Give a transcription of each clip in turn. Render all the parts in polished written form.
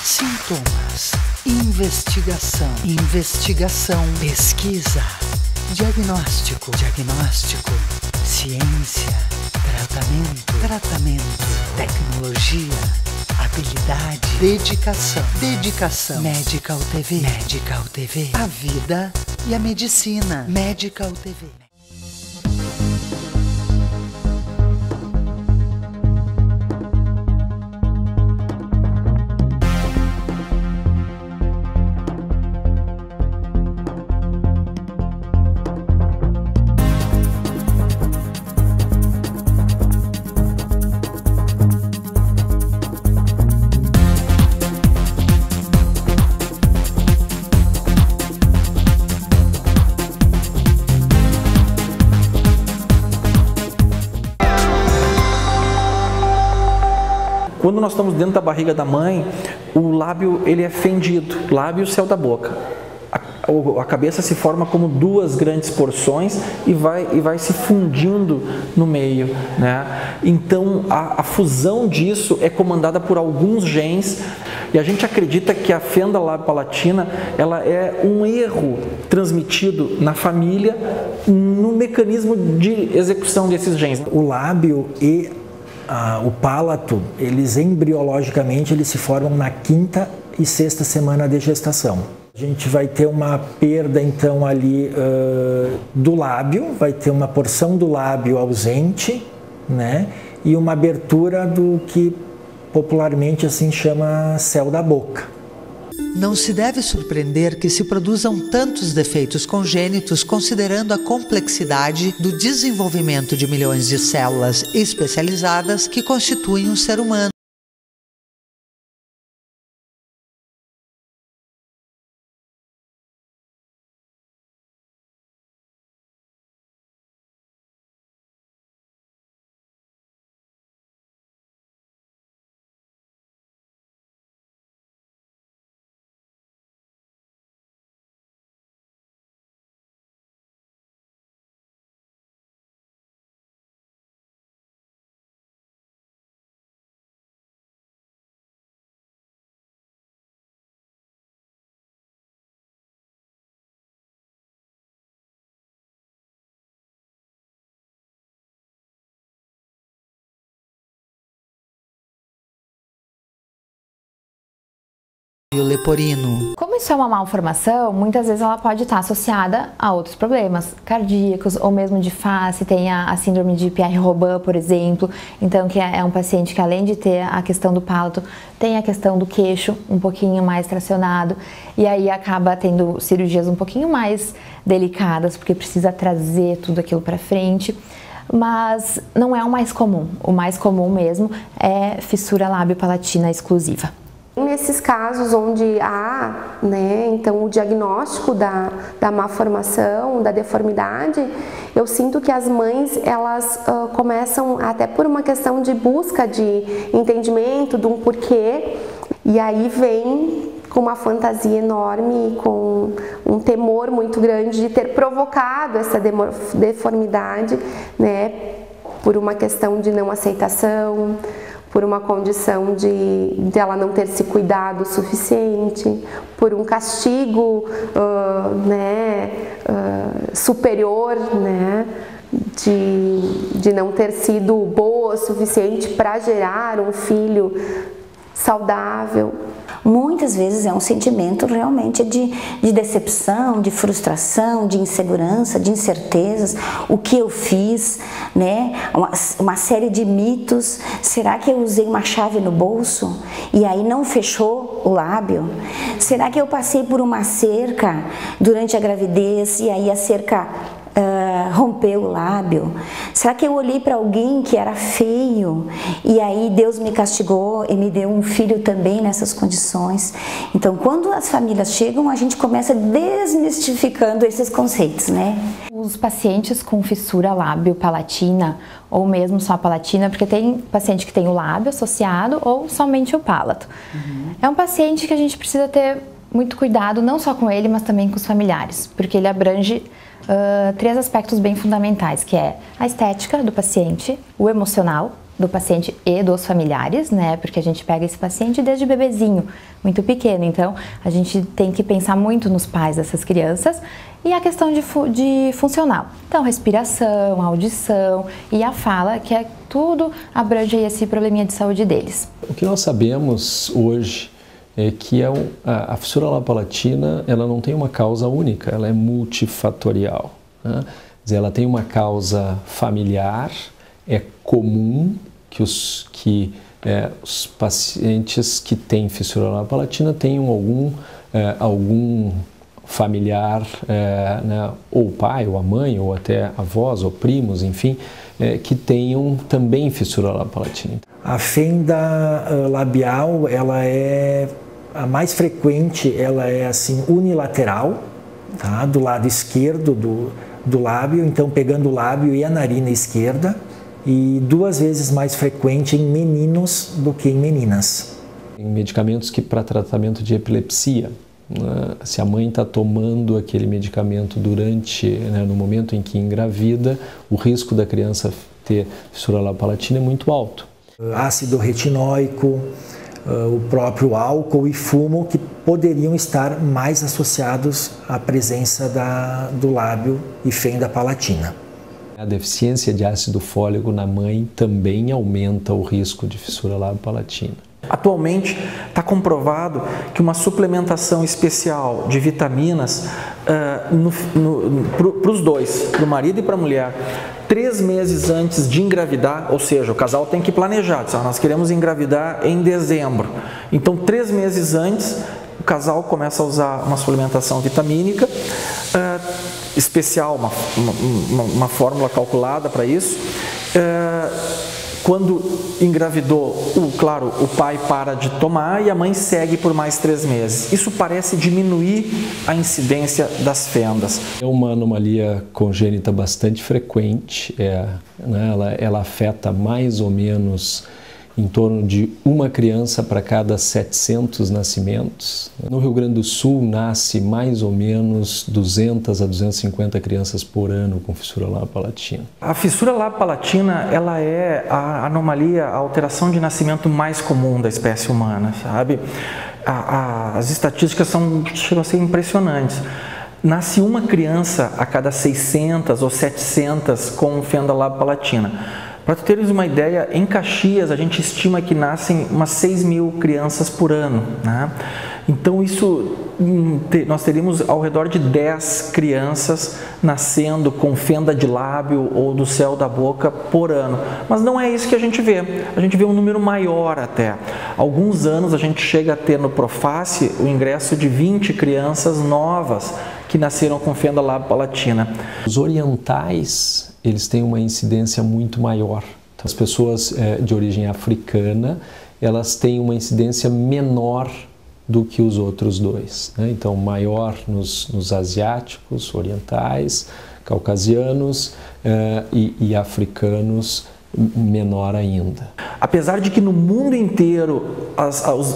sintomas, investigação, pesquisa, diagnóstico, ciência, tratamento, tecnologia, habilidade, dedicação, Medical TV, a vida e a medicina, Medical TV. Quando nós estamos dentro da barriga da mãe, o lábio ele é fendido, lábio e o céu da boca. A cabeça se forma como duas grandes porções e vai se fundindo no meio, né? Então a fusão disso é comandada por alguns genes e a gente acredita que a fenda lábio-palatina ela é um erro transmitido na família no mecanismo de execução desses genes. O lábio e o palato, eles embriologicamente eles se formam na 5ª e 6ª semana de gestação. A gente vai ter uma perda então ali do lábio, vai ter uma porção do lábio ausente, né? E uma abertura do que popularmente assim chama céu da boca. Não se deve surpreender que se produzam tantos defeitos congênitos considerando a complexidade do desenvolvimento de milhões de células especializadas que constituem um ser humano. Leporino. Como isso é uma malformação, muitas vezes ela pode estar associada a outros problemas cardíacos ou mesmo de face. Tem a síndrome de Pierre-Robin, por exemplo, então que é um paciente que além de ter a questão do palato, tem a questão do queixo um pouquinho mais tracionado e aí acaba tendo cirurgias um pouquinho mais delicadas porque precisa trazer tudo aquilo para frente. Mas não é o mais comum. O mais comum mesmo é fissura lábio-palatina exclusiva. Nesses casos onde há, então o diagnóstico da malformação, da deformidade, eu sinto que as mães, elas começam até por uma questão de busca de entendimento, de um porquê, e aí vem com uma fantasia enorme, com um temor muito grande de ter provocado essa deformidade, por uma questão de não aceitação, por uma condição de ela não ter se cuidado o suficiente, por um castigo superior, de não ter sido boa o suficiente para gerar um filho saudável. Muitas vezes é um sentimento realmente de decepção, de frustração, de insegurança, de incertezas. O que eu fiz, uma série de mitos. Será que eu usei uma chave no bolso e aí não fechou o lábio? Será que eu passei por uma cerca durante a gravidez e aí a cerca rompeu o lábio? Será que eu olhei para alguém que era feio e aí Deus me castigou e me deu um filho também nessas condições? Então, quando as famílias chegam, a gente começa desmistificando esses conceitos, Os pacientes com fissura lábio-palatina ou mesmo só palatina, porque tem paciente que tem o lábio associado ou somente o palato. É um paciente que a gente precisa ter muito cuidado, não só com ele, mas também com os familiares, porque ele abrange 3 aspectos bem fundamentais, que é a estética do paciente, o emocional do paciente e dos familiares, né? Porque a gente pega esse paciente desde bebezinho, muito pequeno. Então, a gente tem que pensar muito nos pais dessas crianças e a questão de funcional. Então, respiração, audição e a fala, que é tudo abrange esse probleminha de saúde deles. O que nós sabemos hoje é que a fissura labiopalatina, ela não tem uma causa única, ela é multifatorial, né? Quer dizer, ela tem uma causa familiar. É comum que os pacientes que têm fissura labiopalatina tenham algum familiar, né, ou o pai, ou a mãe, ou até avós, ou primos, enfim, que tenham também fissura labiopalatina. A fenda labial, ela é a mais frequente, ela é assim unilateral, tá? Do lado esquerdo do lábio, então pegando o lábio e a narina esquerda, e 2 vezes mais frequente em meninos do que em meninas. Em medicamentos que para tratamento de epilepsia, né, se a mãe está tomando aquele medicamento no momento em que engravida, o risco da criança ter fissura labiopalatina é muito alto. Ácido retinóico, o próprio álcool e fumo, que poderiam estar mais associados à presença do lábio e fenda palatina. A deficiência de ácido fólico na mãe também aumenta o risco de fissura labiopalatina. Atualmente está comprovado que uma suplementação especial de vitaminas para os dois, para o marido e para a mulher, 3 meses antes de engravidar, ou seja, o casal tem que planejar, nós queremos engravidar em dezembro, então 3 meses antes o casal começa a usar uma suplementação vitamínica especial, uma fórmula calculada para isso. Quando engravidou, claro, o pai para de tomar e a mãe segue por mais 3 meses. Isso parece diminuir a incidência das fendas. É uma anomalia congênita bastante frequente, né? Ela afeta mais ou menos em torno de uma criança para cada 700 nascimentos. No Rio Grande do Sul, nasce mais ou menos 200 a 250 crianças por ano com fissura labiopalatina. A fissura labiopalatina, ela é a anomalia, a alteração de nascimento mais comum da espécie humana, sabe? As estatísticas chegam a ser impressionantes. Nasce uma criança a cada 600 ou 700 com fenda labiopalatina. Para teres uma ideia, em Caxias a gente estima que nascem umas 6.000 crianças por ano, né? Então nós teríamos ao redor de 10 crianças nascendo com fenda de lábio ou do céu da boca por ano. Mas não é isso que a gente vê um número maior até. Alguns anos a gente chega a ter no Proface o ingresso de 20 crianças novas que nasceram com fenda labiopalatina. Os orientais, eles têm uma incidência muito maior. As pessoas de origem africana, elas têm uma incidência menor do que os outros dois, né? Então, maior nos asiáticos, orientais, caucasianos e africanos, menor ainda. Apesar de que no mundo inteiro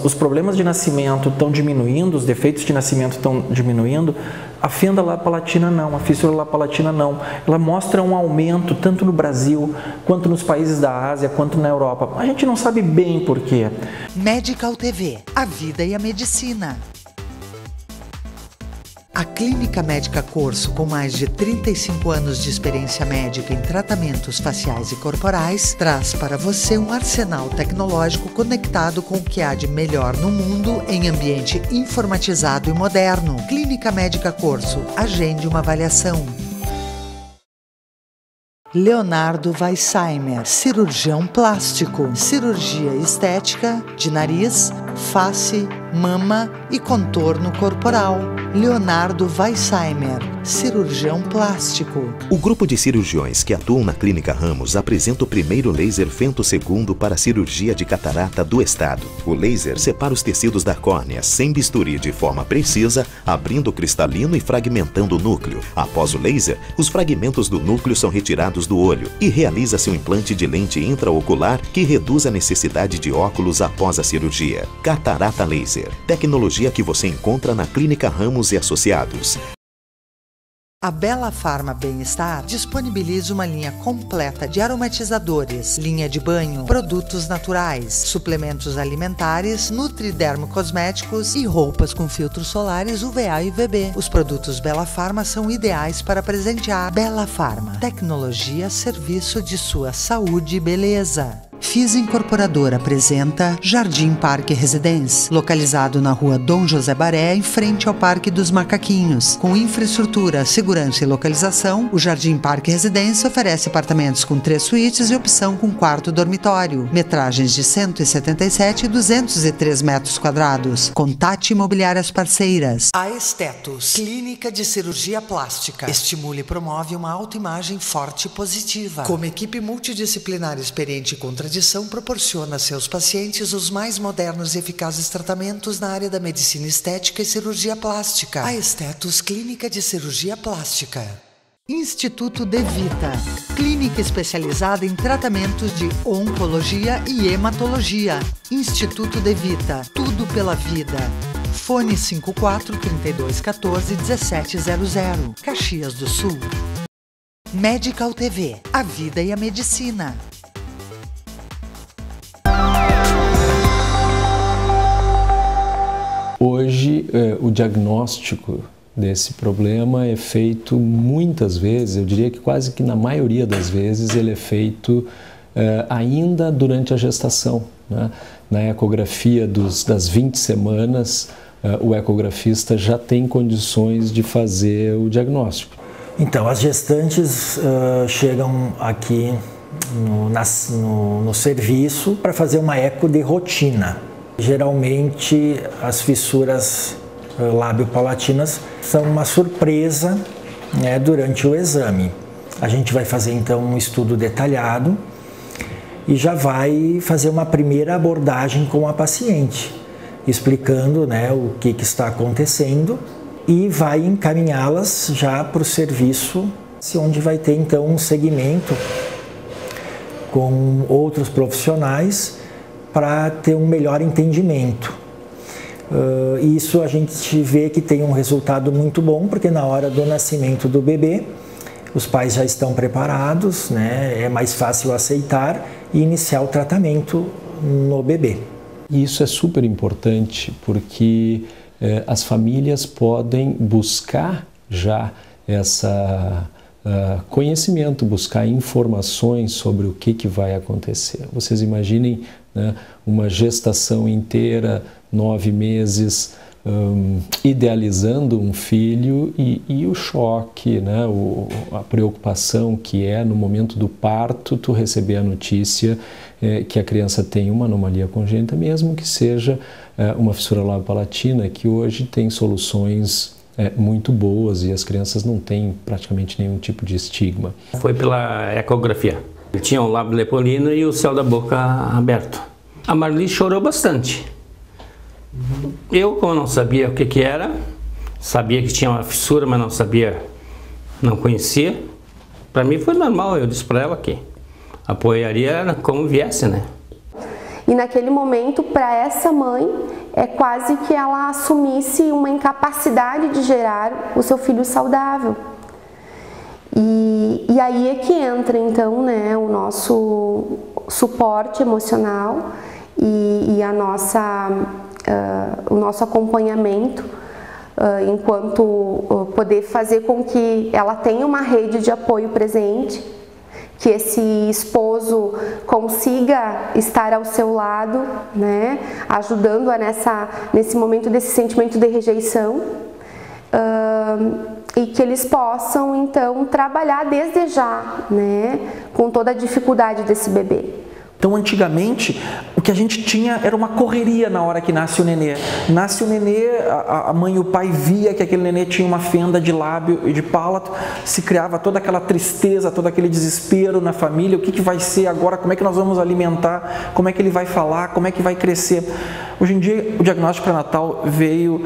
os problemas de nascimento estão diminuindo, os defeitos de nascimento estão diminuindo, a fenda labiopalatina não, a fissura labiopalatina não. Ela mostra um aumento tanto no Brasil, quanto nos países da Ásia, quanto na Europa. A gente não sabe bem por quê. Medical TV, a vida e a medicina. A Clínica Médica Corso, com mais de 35 anos de experiência médica em tratamentos faciais e corporais, traz para você um arsenal tecnológico conectado com o que há de melhor no mundo em ambiente informatizado e moderno. Clínica Médica Corso, agende uma avaliação. Leonardo Weissheimer, cirurgião plástico, cirurgia estética de nariz, face, mama e contorno corporal. Leonardo Weissheimer, cirurgião plástico. O grupo de cirurgiões que atuam na Clínica Ramos apresenta o primeiro laser femtossegundo para cirurgia de catarata do estado. O laser separa os tecidos da córnea sem bisturi de forma precisa, abrindo o cristalino e fragmentando o núcleo. Após o laser, os fragmentos do núcleo são retirados do olho e realiza-se um implante de lente intraocular que reduz a necessidade de óculos após a cirurgia. Catarata Laser, tecnologia que você encontra na Clínica Ramos e Associados. A Bela Farma Bem-Estar disponibiliza uma linha completa de aromatizadores, linha de banho, produtos naturais, suplementos alimentares, nutridermo cosméticos e roupas com filtros solares UVA e UVB. Os produtos Bela Farma são ideais para presentear. Bela Farma, tecnologia a serviço de sua saúde e beleza. FIS Incorporadora apresenta Jardim Parque Residence, localizado na rua Dom José Baré, em frente ao Parque dos Macaquinhos. Com infraestrutura, segurança e localização, o Jardim Parque Residence oferece apartamentos com 3 suítes e opção com quarto dormitório. Metragens de 177 e 203 metros quadrados. Contate imobiliárias parceiras. A Estetos, clínica de cirurgia plástica. Estimula e promove uma autoimagem forte e positiva. Como equipe multidisciplinar experiente e tradição, proporciona a seus pacientes os mais modernos e eficazes tratamentos na área da medicina estética e cirurgia plástica. A Estetos, clínica de cirurgia plástica. Instituto De Vita, clínica especializada em tratamentos de oncologia e hematologia. Instituto De Vita, tudo pela vida. Fone 54 32 14 1700, Caxias do Sul. Medical TV, a vida e a medicina. Hoje, o diagnóstico desse problema é feito muitas vezes, eu diria que quase que na maioria das vezes, ele é feito ainda durante a gestação, né? Na ecografia das 20 semanas, o ecografista já tem condições de fazer o diagnóstico. Então, as gestantes chegam aqui no serviço para fazer uma eco de rotina. Geralmente, as fissuras lábio-palatinas são uma surpresa, né, durante o exame. A gente vai fazer então um estudo detalhado e já vai fazer uma primeira abordagem com a paciente, explicando, né, o que está acontecendo e vai encaminhá-las já para o serviço, onde vai ter então um segmento com outros profissionais para ter um melhor entendimento. Isso a gente vê que tem um resultado muito bom, porque na hora do nascimento do bebê, os pais já estão preparados, né? É mais fácil aceitar e iniciar o tratamento no bebê. Isso é super importante, porque as famílias podem buscar já conhecimento, buscar informações sobre o que vai acontecer. Vocês imaginem, né, uma gestação inteira, 9 meses, idealizando um filho e o choque, né, a preocupação que é no momento do parto, tu receber a notícia que a criança tem uma anomalia congênita, mesmo que seja uma fissura lábio-palatina, que hoje tem soluções muito boas e as crianças não têm praticamente nenhum tipo de estigma. Foi pela ecografia. Ele tinha o lábio leporino e o céu da boca aberto. A Marli chorou bastante. Eu, como não sabia o que era, sabia que tinha uma fissura, mas não conhecia. Para mim foi normal, eu disse para ela que apoiaria como viesse, né? E naquele momento, para essa mãe, é quase que ela assumisse uma incapacidade de gerar o seu filho saudável. E aí é que entra, então, né, o nosso suporte emocional e o nosso acompanhamento, enquanto poder fazer com que ela tenha uma rede de apoio presente, que esse esposo consiga estar ao seu lado, né, ajudando-a nesse momento desse sentimento de rejeição, e que eles possam então trabalhar desde já, né, com toda a dificuldade desse bebê. Então, antigamente, o que a gente tinha era uma correria na hora que nasce o nenê. Nasce o nenê, a mãe e o pai via que aquele nenê tinha uma fenda de lábio e de palato, se criava toda aquela tristeza, todo aquele desespero na família, o que vai ser agora, como é que nós vamos alimentar, como é que ele vai falar, como é que vai crescer. Hoje em dia, o diagnóstico pré-natal veio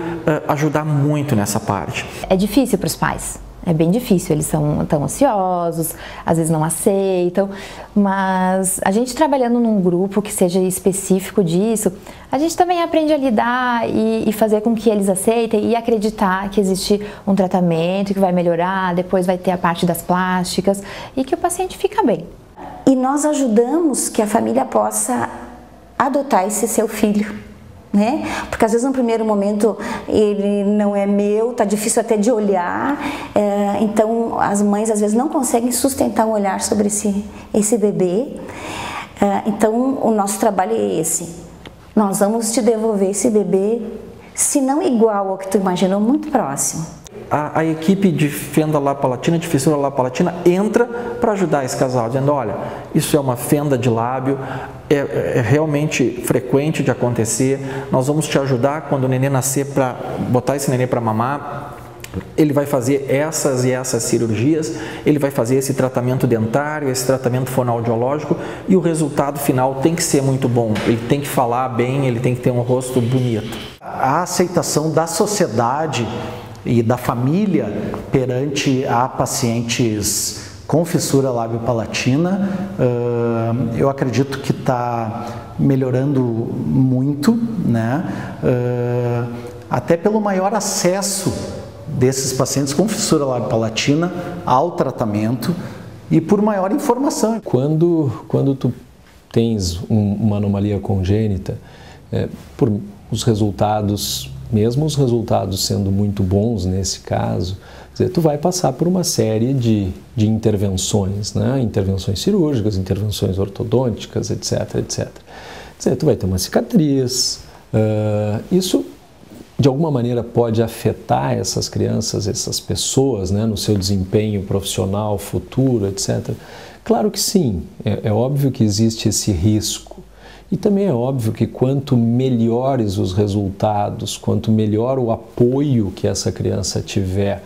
ajudar muito nessa parte. É difícil para os pais. É bem difícil, eles são tão ansiosos, às vezes não aceitam, mas a gente trabalhando num grupo que seja específico disso, a gente também aprende a lidar e fazer com que eles aceitem e acreditar que existe um tratamento que vai melhorar, depois vai ter a parte das plásticas e que o paciente fica bem. E nós ajudamos que a família possa adotar esse seu filho. Né? Porque às vezes no primeiro momento ele não é meu, tá difícil até de olhar, então as mães às vezes não conseguem sustentar um olhar sobre esse bebê, então o nosso trabalho é esse, nós vamos te devolver esse bebê, se não igual ao que tu imaginou, muito próximo. A equipe de fenda lapalatina, de fissura lapalatina, entra para ajudar esse casal, dizendo, olha, isso é uma fenda de lábio, é realmente frequente de acontecer, nós vamos te ajudar quando o neném nascer, para botar esse neném para mamar, ele vai fazer essas e essas cirurgias, ele vai fazer esse tratamento dentário, esse tratamento fonoaudiológico, e o resultado final tem que ser muito bom, ele tem que falar bem, ele tem que ter um rosto bonito. A aceitação da sociedade e da família perante a pacientes com fissura lábio-palatina, eu acredito que está melhorando muito, né? Até pelo maior acesso desses pacientes com fissura lábio-palatina ao tratamento e por maior informação. Quando tu tens uma anomalia congênita, por os resultados, mesmo os resultados sendo muito bons nesse caso, quer dizer, tu vai passar por uma série de intervenções, né? Intervenções cirúrgicas, intervenções ortodônticas, etc, etc. Quer dizer, tu vai ter uma cicatriz, isso de alguma maneira pode afetar essas crianças, essas pessoas, né, no seu desempenho profissional, futuro, etc. Claro que sim, é óbvio que existe esse risco. E também é óbvio que quanto melhores os resultados, quanto melhor o apoio que essa criança tiver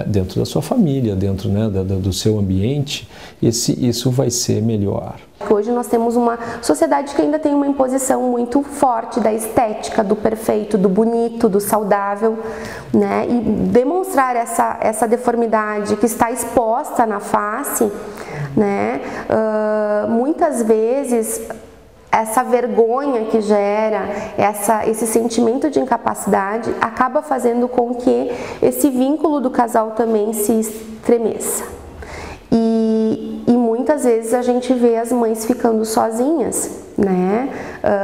dentro da sua família, dentro, né, do seu ambiente, isso vai ser melhor. Hoje nós temos uma sociedade que ainda tem uma imposição muito forte da estética, do perfeito, do bonito, do saudável, né? E demonstrar essa deformidade que está exposta na face, né? Muitas vezes essa vergonha que gera, esse sentimento de incapacidade acaba fazendo com que esse vínculo do casal também se estremeça. E muitas vezes a gente vê as mães ficando sozinhas, né?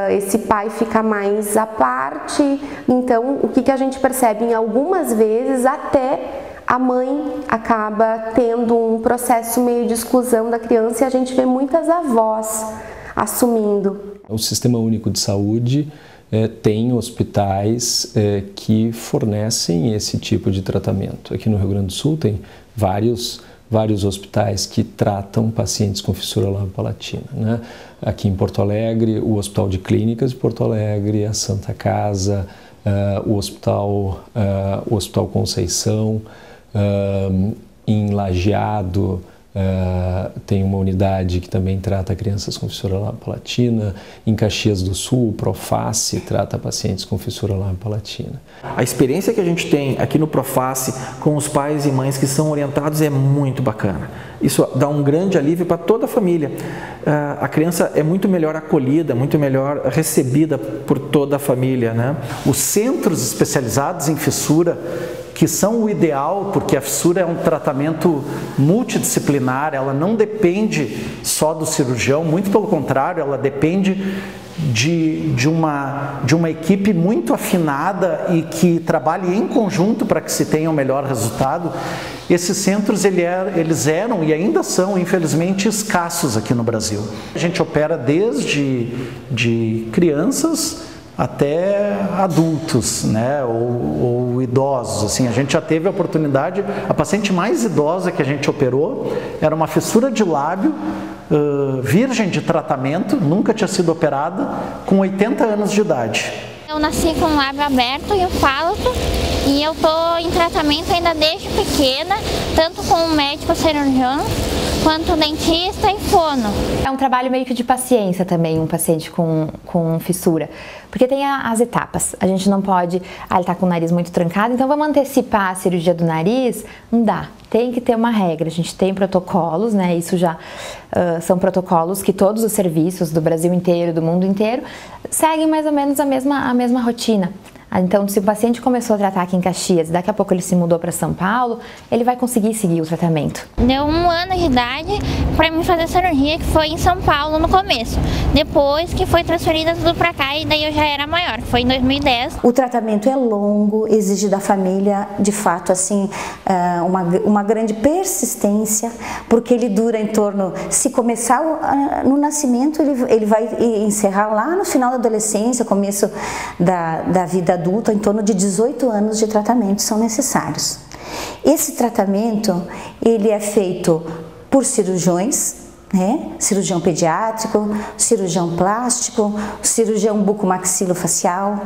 Esse pai fica mais à parte, então o que a gente percebe? Em algumas vezes até a mãe acaba tendo um processo meio de exclusão da criança e a gente vê muitas avós assumindo. O Sistema Único de Saúde tem hospitais que fornecem esse tipo de tratamento. Aqui no Rio Grande do Sul tem vários hospitais que tratam pacientes com fissura lábio-palatina, né? Aqui em Porto Alegre, o Hospital de Clínicas de Porto Alegre, a Santa Casa, o Hospital Conceição, em Lajeado, tem uma unidade que também trata crianças com fissura lábio-palatina. Em Caxias do Sul, o Proface trata pacientes com fissura lábio-palatina. A experiência que a gente tem aqui no Proface com os pais e mães que são orientados é muito bacana. Isso dá um grande alívio para toda a família. A criança é muito melhor acolhida, muito melhor recebida por toda a família, né? Os centros especializados em fissura, que são o ideal, porque a fissura é um tratamento multidisciplinar, ela não depende só do cirurgião, muito pelo contrário, ela depende de uma equipe muito afinada e que trabalhe em conjunto para que se tenha o melhor resultado. Esses centros eles eram e ainda são, infelizmente, escassos aqui no Brasil. A gente opera desde crianças até adultos, né, ou idosos, assim. A gente já teve a oportunidade, a paciente mais idosa que a gente operou era uma fissura de lábio, virgem de tratamento, nunca tinha sido operada, com 80 anos de idade. Eu nasci com o lábio aberto e o palato, e eu estou em tratamento ainda desde pequena, tanto com o médico cirurgião, quanto dentista e fono. É um trabalho meio que de paciência também, um paciente com fissura, porque tem as etapas. A gente não pode, ele tá com o nariz muito trancado, então vamos antecipar a cirurgia do nariz? Não dá, tem que ter uma regra. A gente tem protocolos, né? Isso já são protocolos que todos os serviços do Brasil inteiro, do mundo inteiro, seguem mais ou menos a mesma rotina. Então, se o paciente começou a tratar aqui em Caxias, daqui a pouco ele se mudou para São Paulo, ele vai conseguir seguir o tratamento. Deu 1 ano de idade para mim fazer cirurgia, que foi em São Paulo no começo. Depois que foi transferida tudo para cá e daí eu já era maior, foi em 2010. O tratamento é longo, exige da família, de fato, assim, uma grande persistência, porque ele dura em torno, se começar no nascimento, ele vai encerrar lá no final da adolescência, começo da vida adulta, em torno de 18 anos de tratamento são necessários. Esse tratamento, ele é feito por cirurgiões, né? Cirurgião pediátrico, cirurgião plástico, cirurgião bucomaxilofacial,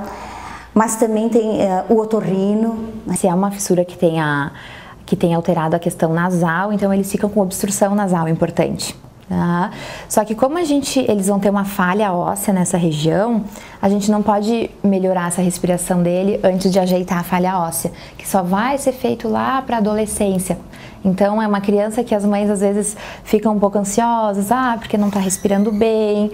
mas também tem o otorrino. Se é uma fissura que tem alterado a questão nasal, então eles ficam com obstrução nasal importante. Tá? Só que como eles vão ter uma falha óssea nessa região, a gente não pode melhorar essa respiração dele antes de ajeitar a falha óssea, que só vai ser feito lá para a adolescência. Então é uma criança que as mães às vezes ficam um pouco ansiosas, porque não está respirando bem,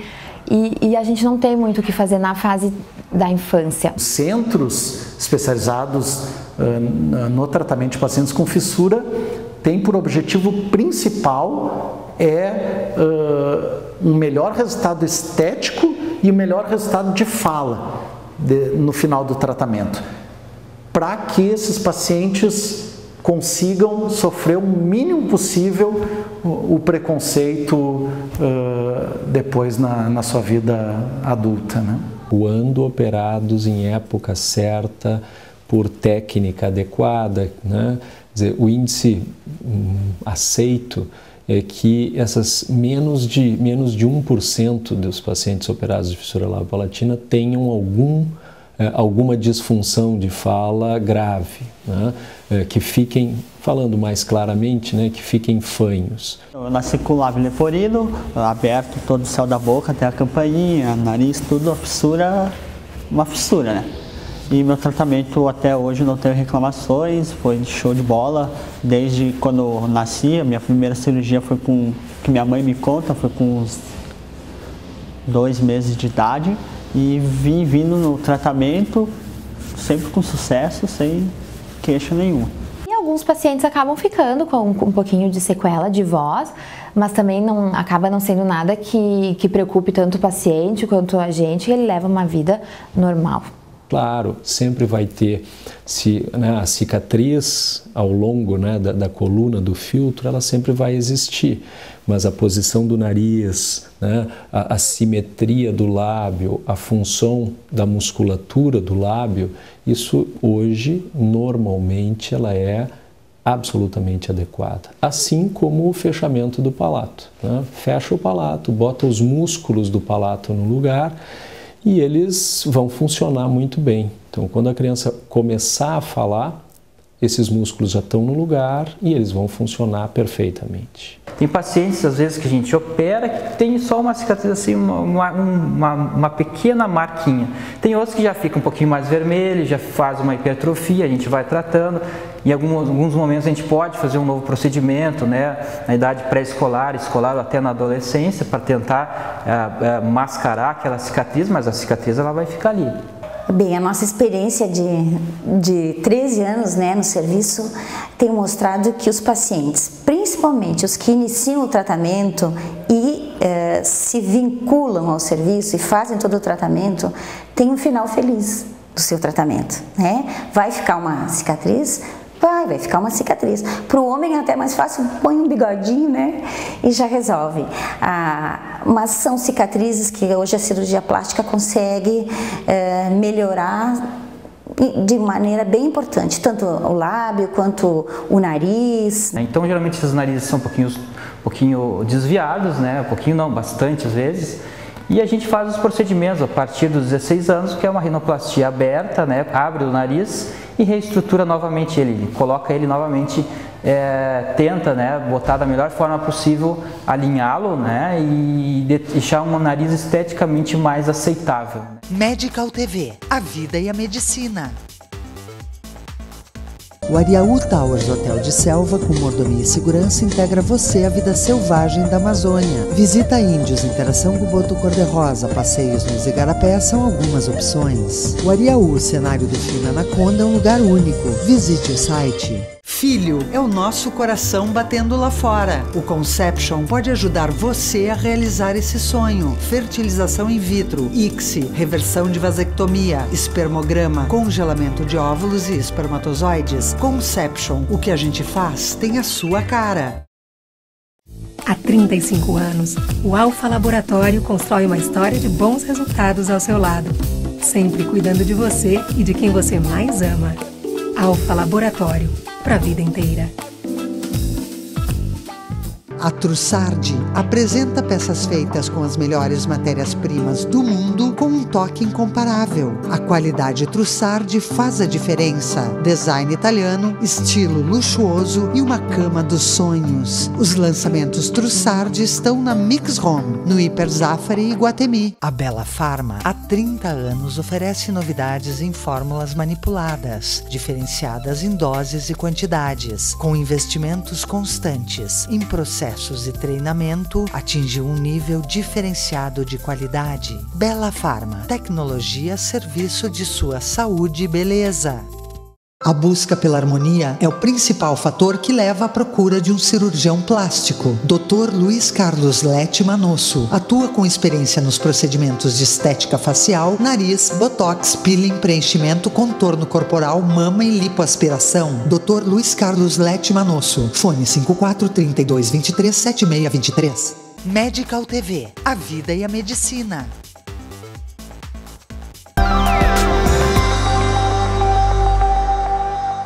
e a gente não tem muito o que fazer na fase da infância. Centros especializados no tratamento de pacientes com fissura têm por objetivo principal um melhor resultado estético e um melhor resultado de fala no final do tratamento, para que esses pacientes consigam sofrer o mínimo possível o preconceito depois na sua vida adulta, né? Quando operados em época certa, por técnica adequada, né? Quer dizer, o índice aceito é que menos de 1% dos pacientes operados de fissura labiopalatina tenham alguma disfunção de fala grave, né? Que fiquem, falando mais claramente, né, que fiquem fanhos. Eu nasci com o lábio leporino, aberto todo o céu da boca, até a campainha, nariz, tudo, a fissura, uma fissura, né? E meu tratamento até hoje não tenho reclamações, foi show de bola. Desde quando eu nasci, a minha primeira cirurgia foi que minha mãe me conta, foi com uns 2 meses de idade. E vim vindo no tratamento, sempre com sucesso, sem queixa nenhuma. E alguns pacientes acabam ficando com um pouquinho de sequela de voz, mas também acaba não sendo nada que preocupe tanto o paciente quanto a gente, ele leva uma vida normal. Claro, sempre vai ter, a cicatriz ao longo, né, da coluna, do filtro, ela sempre vai existir, mas a posição do nariz, né, a simetria do lábio, a função da musculatura do lábio, isso hoje, normalmente, ela é absolutamente adequada. Assim como o fechamento do palato, né? Fecha o palato, bota os músculos do palato no lugar, e eles vão funcionar muito bem. Então, quando a criança começar a falar, esses músculos já estão no lugar e eles vão funcionar perfeitamente. Tem pacientes, às vezes, que a gente opera que tem só uma cicatriz, assim, uma pequena marquinha. Tem outros que já ficam um pouquinho mais vermelho, já faz uma hipertrofia, a gente vai tratando. Em alguns momentos a gente pode fazer um novo procedimento, né, na idade pré-escolar, escolar ou até na adolescência, para tentar mascarar aquela cicatriz, mas a cicatriz ela vai ficar ali. Bem, a nossa experiência de 13 anos, né, no serviço tem mostrado que os pacientes, principalmente os que iniciam o tratamento e se vinculam ao serviço e fazem todo o tratamento, têm um final feliz do seu tratamento, né? Vai ficar uma cicatriz? Vai ficar uma cicatriz. Para o homem é até mais fácil, põe um bigodinho, né, e já resolve. Mas são cicatrizes que hoje a cirurgia plástica consegue melhorar de maneira bem importante, tanto o lábio quanto o nariz. Então, geralmente esses narizes são um pouquinho desviados, né, bastante às vezes. E a gente faz os procedimentos a partir dos 16 anos, que é uma rinoplastia aberta, né, abre o nariz e reestrutura novamente ele, coloca ele novamente tenta, né, botar da melhor forma possível, alinhá-lo, né, e deixar um nariz esteticamente mais aceitável. Medical TV, a vida e a medicina. O Ariaú Towers Hotel de Selva, com mordomia e segurança, integra você à vida selvagem da Amazônia. Visita índios, interação com o boto cor-de-rosa, passeios nos igarapés são algumas opções. O Ariaú, cenário do filme Anaconda, é um lugar único. Visite o site. Filho é o nosso coração batendo lá fora. O Conception pode ajudar você a realizar esse sonho. Fertilização in vitro, ICSI, reversão de vasectomia, espermograma, congelamento de óvulos e espermatozoides. Conception, o que a gente faz tem a sua cara. Há 35 anos, o Alfa Laboratório constrói uma história de bons resultados ao seu lado, sempre cuidando de você e de quem você mais ama. Alfa Laboratório, para a vida inteira. A Trussardi apresenta peças feitas com as melhores matérias-primas do mundo com um toque incomparável. A qualidade Trussardi faz a diferença. Design italiano, estilo luxuoso e uma cama dos sonhos. Os lançamentos Trussardi estão na Mix Home, no Hiper Zafari e Guatemi. A Bela Pharma, há 30 anos, oferece novidades em fórmulas manipuladas, diferenciadas em doses e quantidades, com investimentos constantes, em processos e treinamento, atingiu um nível diferenciado de qualidade. Bela Pharma, tecnologia a serviço de sua saúde e beleza. A busca pela harmonia é o principal fator que leva à procura de um cirurgião plástico. Dr. Luiz Carlos Lete Manosso atua com experiência nos procedimentos de estética facial, nariz, botox, peeling, preenchimento, contorno corporal, mama e lipoaspiração. Dr. Luiz Carlos Lete Manosso. Fone 54 32 23 7623. Medical TV, a vida e a medicina.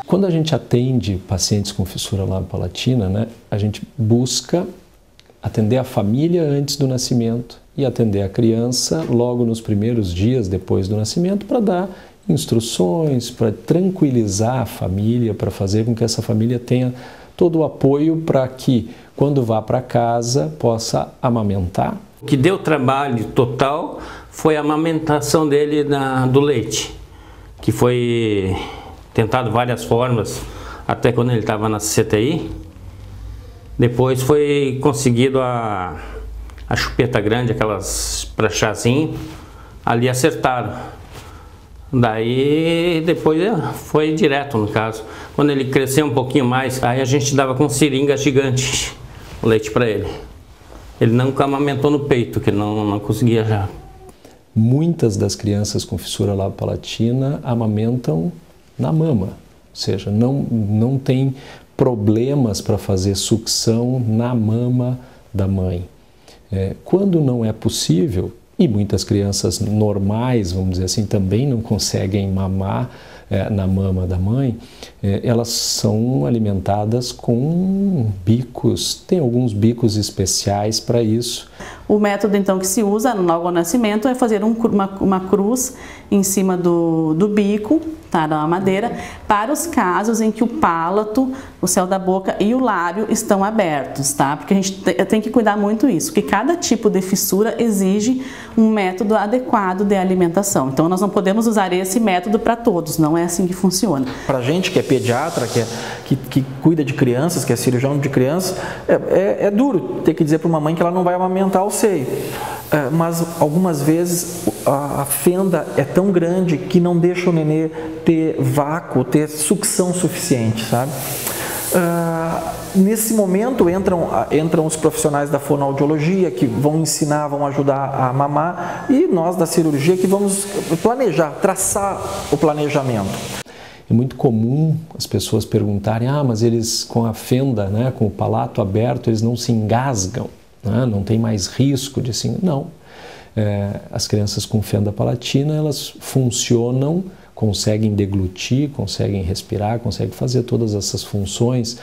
Quando a gente atende pacientes com fissura labiopalatina, né, a gente busca atender a família antes do nascimento e atender a criança logo nos primeiros dias depois do nascimento para dar instruções, para tranquilizar a família, para fazer com que essa família tenha todo o apoio para que, quando vá para casa, possa amamentar. O que deu trabalho total foi a amamentação dele do leite, que foi tentado várias formas, até quando ele estava na CTI. Depois foi conseguido a chupeta grande, aquelas para chazinho, ali acertaram. Daí depois foi direto, no caso. Quando ele cresceu um pouquinho mais, aí a gente dava com seringa gigante o leite para ele. Ele nunca amamentou no peito, que não conseguia já. Muitas das crianças com fissura labiopalatina amamentam na mama, ou seja, não tem problemas para fazer sucção na mama da mãe. Quando não é possível, e muitas crianças normais, vamos dizer assim, também não conseguem mamar na mama da mãe, elas são alimentadas com bicos, tem alguns bicos especiais para isso. O método então que se usa logo ao nascimento é fazer uma cruz em cima do bico, tá, da madeira, para os casos em que o palato, o céu da boca e o lábio estão abertos, tá? Porque a gente tem que cuidar muito isso, porque cada tipo de fissura exige um método adequado de alimentação. Então nós não podemos usar esse método para todos, não é assim que funciona. Para a gente que é pediatra, que cuida de crianças, que é cirurgião de crianças, é duro ter que dizer para uma mãe que ela não vai amamentar o seio. Mas algumas vezes a fenda é tão grande que não deixa o nenê ter vácuo, ter sucção suficiente, sabe? Nesse momento entram os profissionais da fonoaudiologia que vão ensinar, vão ajudar a mamar, e nós da cirurgia que vamos planejar, traçar o planejamento. É muito comum as pessoas perguntarem, mas eles com a fenda, né, com o palato aberto, eles não se engasgam, né? Não tem mais risco de se... Não. As crianças com fenda palatina, elas funcionam, conseguem deglutir, conseguem respirar, conseguem fazer todas essas funções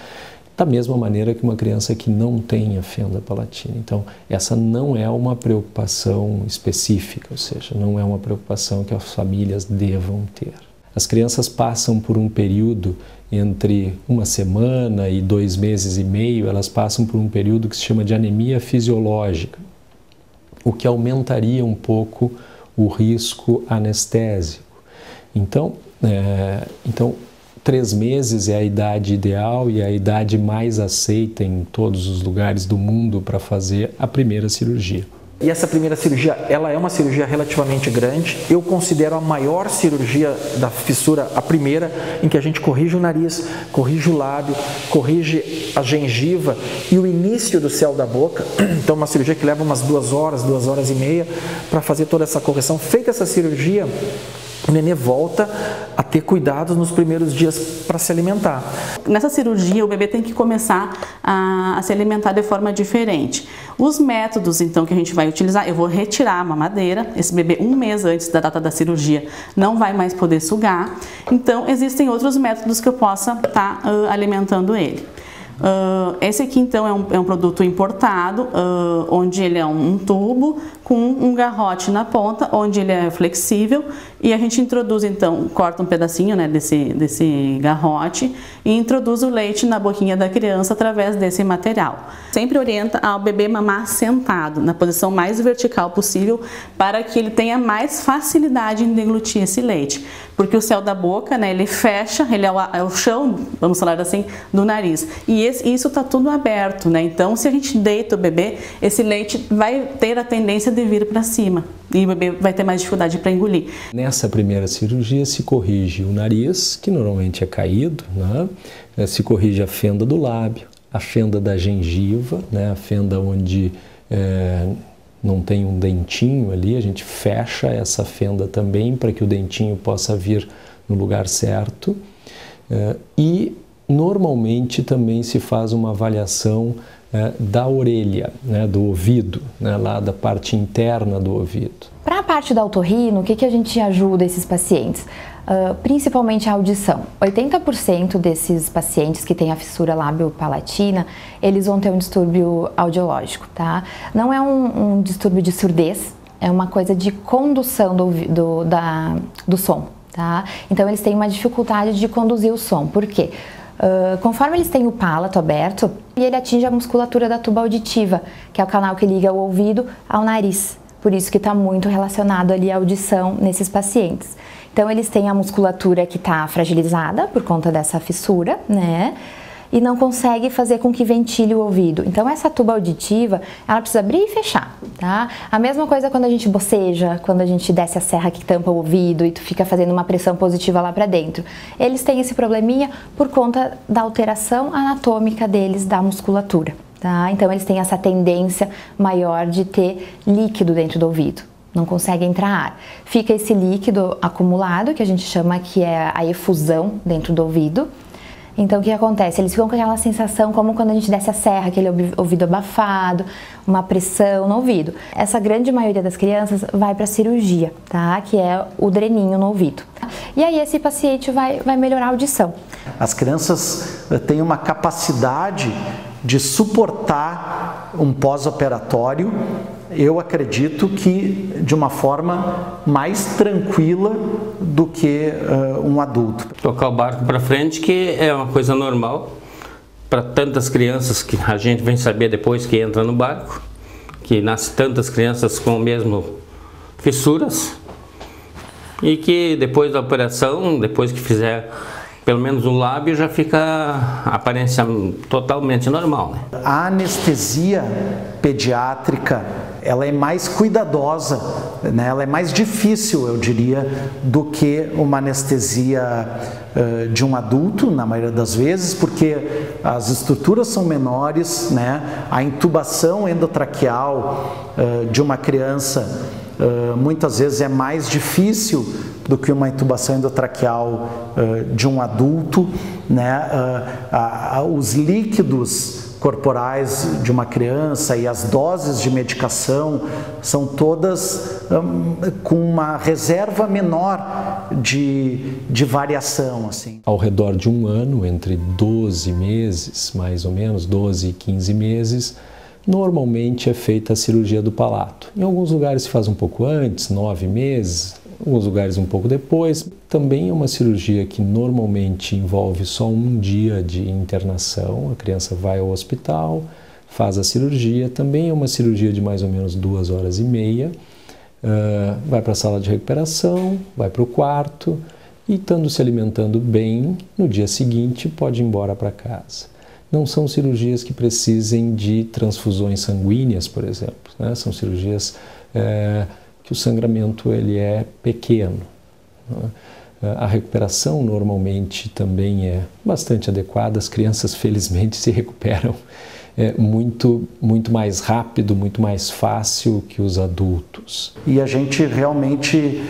da mesma maneira que uma criança que não tem a fenda palatina. Então, essa não é uma preocupação específica, ou seja, não é uma preocupação que as famílias devam ter. As crianças passam por um período entre 1 semana e 2 meses e meio, elas passam por um período que se chama de anemia fisiológica, o que aumentaria um pouco o risco anestésico. Então, 3 meses é a idade ideal e a idade mais aceita em todos os lugares do mundo para fazer a primeira cirurgia. E essa primeira cirurgia, ela é uma cirurgia relativamente grande. Eu considero a maior cirurgia da fissura a primeira, em que a gente corrige o nariz, corrige o lábio, corrige a gengiva e o início do céu da boca. Então, uma cirurgia que leva umas 2 horas, 2 horas e meia para fazer toda essa correção. Feita essa cirurgia, o nenê volta a ter cuidados nos primeiros dias para se alimentar. Nessa cirurgia, o bebê tem que começar a se alimentar de forma diferente. Os métodos, então, que a gente vai utilizar, eu vou retirar a mamadeira. Esse bebê, 1 mês antes da data da cirurgia, não vai mais poder sugar. Então, existem outros métodos que eu possa estar alimentando ele. Esse aqui, então, é um produto importado, onde ele é um tubo com um garrote na ponta, onde ele é flexível, e a gente introduz, então, corta um pedacinho, né, desse garrote e introduz o leite na boquinha da criança através desse material. Sempre orienta ao bebê mamar sentado, na posição mais vertical possível, para que ele tenha mais facilidade em deglutir esse leite. Porque o céu da boca, né, ele fecha, ele é o chão, vamos falar assim, do nariz. E isso está tudo aberto, né? Então, se a gente deita o bebê, esse leite vai ter a tendência de vir para cima. E o bebê vai ter mais dificuldade para engolir. Nessa primeira cirurgia se corrige o nariz, que normalmente é caído, né? Se corrige a fenda do lábio, a fenda da gengiva, né? A fenda onde não tem um dentinho ali, a gente fecha essa fenda também para que o dentinho possa vir no lugar certo. E normalmente também se faz uma avaliação da orelha, né, do ouvido, né, lá da parte interna do ouvido. Para a parte da otorrino, o que a gente ajuda esses pacientes? Principalmente a audição. 80% desses pacientes que têm a fissura lábio-palatina, eles vão ter um distúrbio audiológico, tá? Não é um distúrbio de surdez, é uma coisa de condução do som, tá? Então eles têm uma dificuldade de conduzir o som. Por quê? Conforme eles têm o palato aberto, ele atinge a musculatura da tuba auditiva, que é o canal que liga o ouvido ao nariz. Por isso que está muito relacionado ali à audição nesses pacientes. Então eles têm a musculatura que está fragilizada por conta dessa fissura, né? E não consegue fazer com que ventile o ouvido. Então essa tuba auditiva, ela precisa abrir e fechar, tá? A mesma coisa quando a gente boceja, quando a gente desce a serra que tampa o ouvido e tu fica fazendo uma pressão positiva lá para dentro. Eles têm esse probleminha por conta da alteração anatômica deles da musculatura, tá? Então eles têm essa tendência maior de ter líquido dentro do ouvido. Não consegue entrar ar. Fica esse líquido acumulado, que a gente chama que é a efusão dentro do ouvido. Então, o que acontece? Eles ficam com aquela sensação como quando a gente desce a serra, aquele ouvido abafado, uma pressão no ouvido. Essa grande maioria das crianças vai para a cirurgia, tá? Que é o dreninho no ouvido. E aí esse paciente vai melhorar a audição. As crianças têm uma capacidade de suportar um pós-operatório, eu acredito que de uma forma mais tranquila do que um adulto. Tocar o barco para frente, que é uma coisa normal para tantas crianças que a gente vem saber depois que entra no barco, que nasce tantas crianças com mesmo fissuras e que depois da operação, depois que fizer pelo menos o lábio, já fica a aparência totalmente normal, né? A anestesia pediátrica, ela é mais cuidadosa, né? Ela é mais difícil, eu diria, do que uma anestesia de um adulto, na maioria das vezes, porque as estruturas são menores, né? A intubação endotraqueal de uma criança muitas vezes é mais difícil do que uma intubação endotraqueal de um adulto, né? Os líquidos corporais de uma criança e as doses de medicação são todas com uma reserva menor de variação, assim. Ao redor de um ano, entre 12 meses, mais ou menos, 12 e 15 meses, normalmente é feita a cirurgia do palato. Em alguns lugares se faz um pouco antes, 9 meses, alguns lugares um pouco depois. Também é uma cirurgia que normalmente envolve só um dia de internação, a criança vai ao hospital, faz a cirurgia, também é uma cirurgia de mais ou menos 2 horas e meia, vai para a sala de recuperação, vai para o quarto e, estando se alimentando bem, no dia seguinte pode ir embora para casa. Não são cirurgias que precisem de transfusões sanguíneas, por exemplo, né? São cirurgias que o sangramento ele é pequeno, né? A recuperação normalmente também é bastante adequada, as crianças felizmente se recuperam muito mais rápido, muito mais fácil que os adultos. E a gente realmente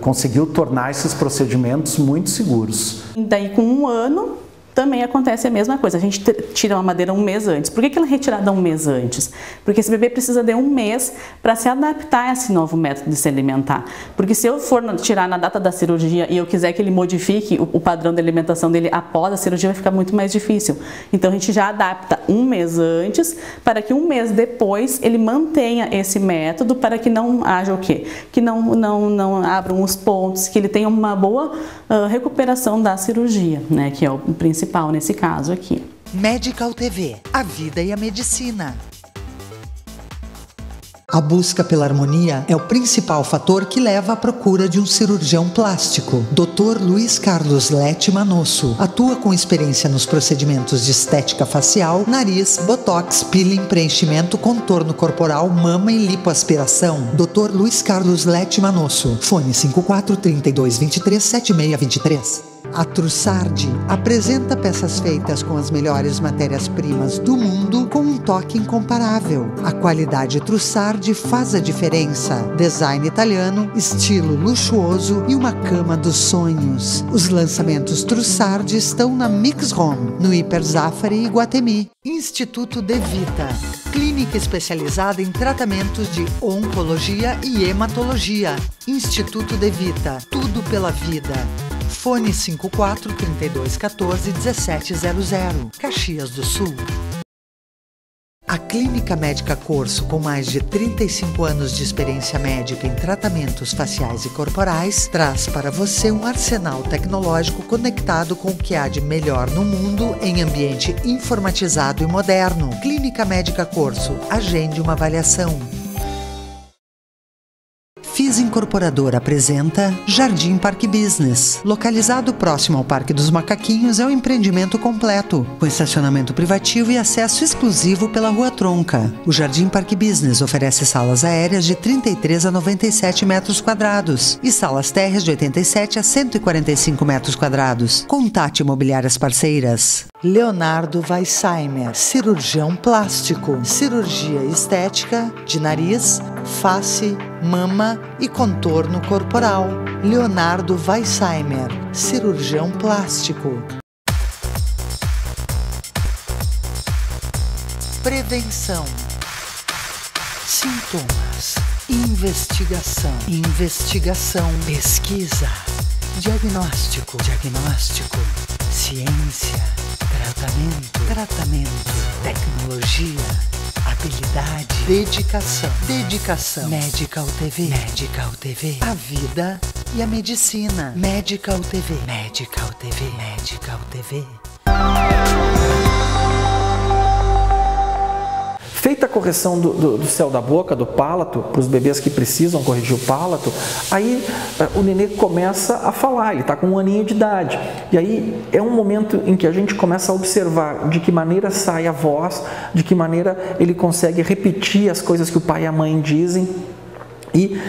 conseguiu tornar esses procedimentos muito seguros. E daí com 1 ano também acontece a mesma coisa, a gente tira a mamadeira 1 mês antes. Por que ela é retirada 1 mês antes? Porque esse bebê precisa de 1 mês para se adaptar a esse novo método de se alimentar. Porque se eu for tirar na data da cirurgia e eu quiser que ele modifique o padrão de alimentação dele após a cirurgia, vai ficar muito mais difícil. Então a gente já adapta 1 mês antes, para que 1 mês depois ele mantenha esse método, para que não haja o quê? Que não abram os pontos, que ele tenha uma boa recuperação da cirurgia, né? Que é o principal nesse caso aqui. Medical TV, a vida e a medicina. A busca pela harmonia é o principal fator que leva à procura de um cirurgião plástico. Dr. Luiz Carlos Lete Manosso atua com experiência nos procedimentos de estética facial, nariz, botox, peeling, preenchimento, contorno corporal, mama e lipoaspiração. Dr. Luiz Carlos Lete Manosso, fone 54 32 23 7623. A Trussardi apresenta peças feitas com as melhores matérias-primas do mundo com um toque incomparável. A qualidade Trussardi faz a diferença. Design italiano, estilo luxuoso e uma cama dos sonhos. Os lançamentos Trussardi estão na Mix Home, no Hiper Zafari e Guatemi. Instituto De Vita, clínica especializada em tratamentos de oncologia e hematologia. Instituto De Vita, tudo pela vida. Fone 54 32 14 1700, Caxias do Sul. A Clínica Médica Corso, com mais de 35 anos de experiência médica em tratamentos faciais e corporais, traz para você um arsenal tecnológico conectado com o que há de melhor no mundo em ambiente informatizado e moderno. Clínica Médica Corso, agende uma avaliação. FIS Incorporadora apresenta Jardim Parque Business. Localizado próximo ao Parque dos Macaquinhos, é um empreendimento completo, com estacionamento privativo e acesso exclusivo pela Rua Tronca. O Jardim Parque Business oferece salas aéreas de 33 a 97 metros quadrados e salas térreas de 87 a 145 metros quadrados. Contate imobiliárias parceiras. Leonardo Weissheimer, cirurgião plástico, cirurgia estética de nariz, face, mama e contorno corporal. Leonardo Weissheimer, cirurgião plástico. Prevenção, sintomas, investigação, pesquisa, diagnóstico, ciência, tratamento, tecnologia, habilidade, dedicação. Medical TV, a vida e a medicina. Medical TV. Feita a correção do céu da boca, do palato, para os bebês que precisam corrigir o palato, aí o nenê começa a falar, ele está com 1 aninho de idade. E aí é um momento em que a gente começa a observar de que maneira sai a voz, de que maneira ele consegue repetir as coisas que o pai e a mãe dizem. E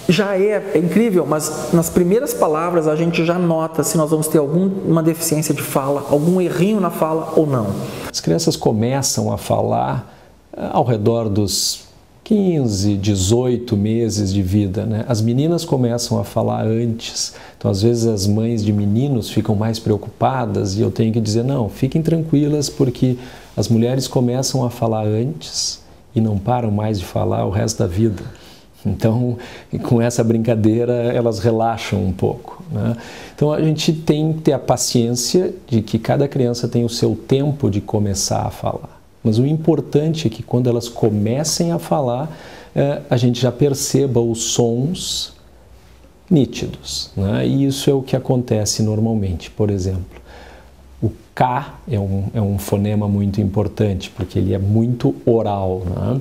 já é incrível, mas nas primeiras palavras a gente já nota se nós vamos ter alguma deficiência de fala, algum errinho na fala ou não. As crianças começam a falar ao redor dos 15, 18 meses de vida, né? As meninas começam a falar antes, então às vezes as mães de meninos ficam mais preocupadas e eu tenho que dizer, não, fiquem tranquilas porque as mulheres começam a falar antes e não param mais de falar o resto da vida. Então, com essa brincadeira, elas relaxam um pouco, né? Então, a gente tem que ter a paciência de que cada criança tem o seu tempo de começar a falar. Mas o importante é que quando elas comecem a falar, a gente já perceba os sons nítidos, né? E isso é o que acontece normalmente. Por exemplo, o K é um fonema muito importante, porque ele é muito oral, né?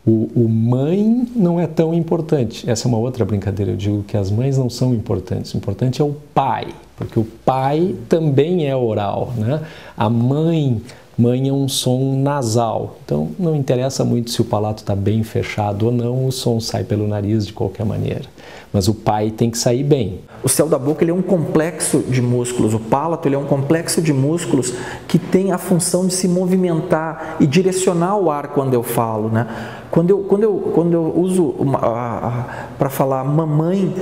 O mãe não é tão importante. Essa é uma outra brincadeira. Eu digo que as mães não são importantes. O importante é o pai, porque o pai também é oral, né? A mãe é um som nasal. Então, não interessa muito se o palato está bem fechado ou não, o som sai pelo nariz de qualquer maneira. Mas o pai tem que sair bem. O céu da boca ele é um complexo de músculos. O palato ele é um complexo de músculos que tem a função de se movimentar e direcionar o ar quando eu falo, né? Quando eu uso para falar mamãe,